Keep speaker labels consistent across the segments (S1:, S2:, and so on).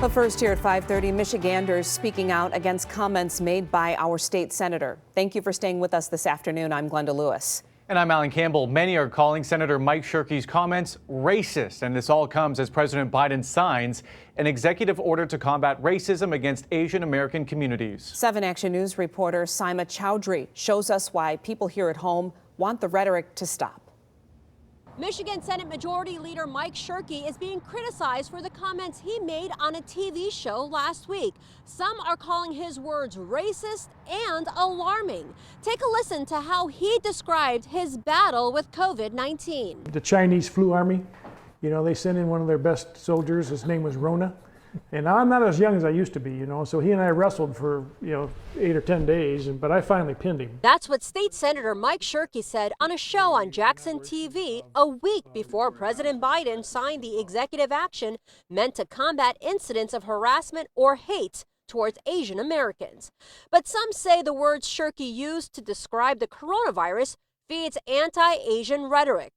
S1: But first, here at 5:30, Michiganders speaking out against comments made by our state senator. Thank you for staying with us this afternoon. I'm Glenda Lewis.
S2: And I'm Alan Campbell. Many are calling Senator Mike Shirkey's comments racist, and this all comes as President Biden signs an executive order to combat racism against Asian American communities. 7 Action News reporter Saima Chowdhury shows us why people here at home want the rhetoric to stop.
S3: Michigan Senate Majority Leader Mike Shirkey is being criticized for the comments he made on a TV show last week. Some are calling his words racist and alarming. Take a listen to how he described his battle with COVID-19.
S4: The Chinese flu army, they sent in one of their best soldiers. His name was Rona. And I'm not as young as I used to be, so he and I wrestled for, 8 or 10 days, but I finally pinned him.
S3: That's what State Senator Mike Shirkey said on a show on Jackson TV a week before President Biden signed the executive action meant to combat incidents of harassment or hate towards Asian Americans. But some say the words Shirkey used to describe the coronavirus feeds anti-Asian rhetoric.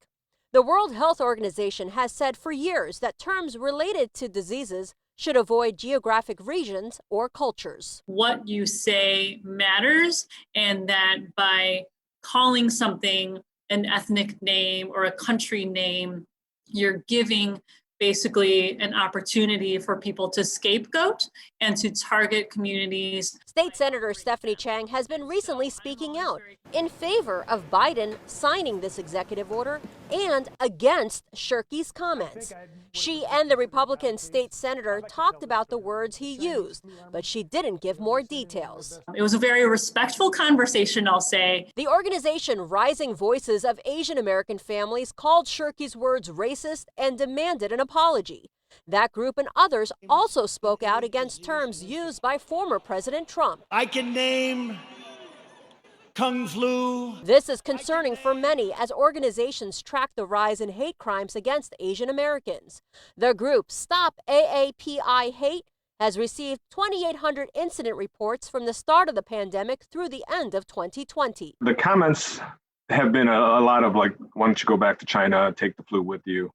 S3: The World Health Organization has said for years that terms related to diseases should avoid geographic regions or cultures.
S5: What you say matters, and that by calling something an ethnic name or a country name, you're giving basically an opportunity for people to scapegoat and to target communities.
S3: State Senator Stephanie Chang has been recently speaking out in favor of Biden signing this executive order and against Shirkey's comments. She and the Republican state senator talked about the words he used, but she didn't give more details.
S5: It was a very respectful conversation, I'll say.
S3: The organization Rising Voices of Asian American Families called Shirkey's words racist and demanded an apology. That group and others also spoke out against terms used by former President Trump.
S6: I can name Kung Flu.
S3: This is concerning for many as organizations track the rise in hate crimes against Asian Americans. The group Stop AAPI Hate has received 2,800 incident reports from the start of the pandemic through the end of 2020.
S7: The comments have been a lot of like, why don't you go back to China, take the flu with you?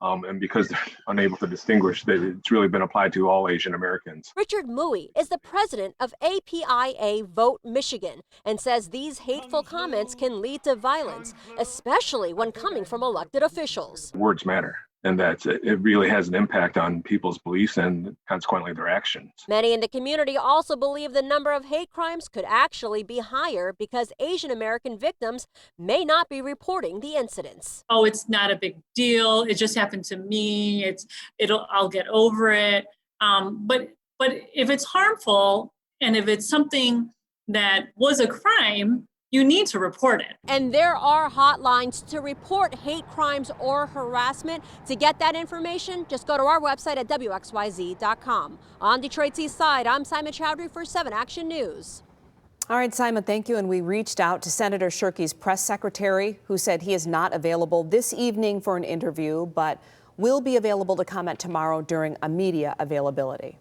S7: And because they're unable to distinguish, that it's really been applied to all Asian Americans.
S3: Richard Mui is the president of APIA Vote Michigan and says these hateful comments can lead to violence, especially when coming from elected officials.
S7: Words matter, and that it really has an impact on people's beliefs and consequently their actions.
S3: Many in the community also believe the number of hate crimes could actually be higher because Asian American victims may not be reporting the incidents.
S5: Oh, it's not a big deal. It just happened to me. I'll get over it. But if it's harmful and if it's something that was a crime, you need to report it.
S3: And there are hotlines to report hate crimes or harassment. To get that information, just go to our website at WXYZ.com. On Detroit's East Side, I'm Saima Chowdhury for 7 Action News.
S1: All right, Simon, thank you. And we reached out to Senator Shirkey's press secretary, who said he is not available this evening for an interview, but will be available to comment tomorrow during a media availability.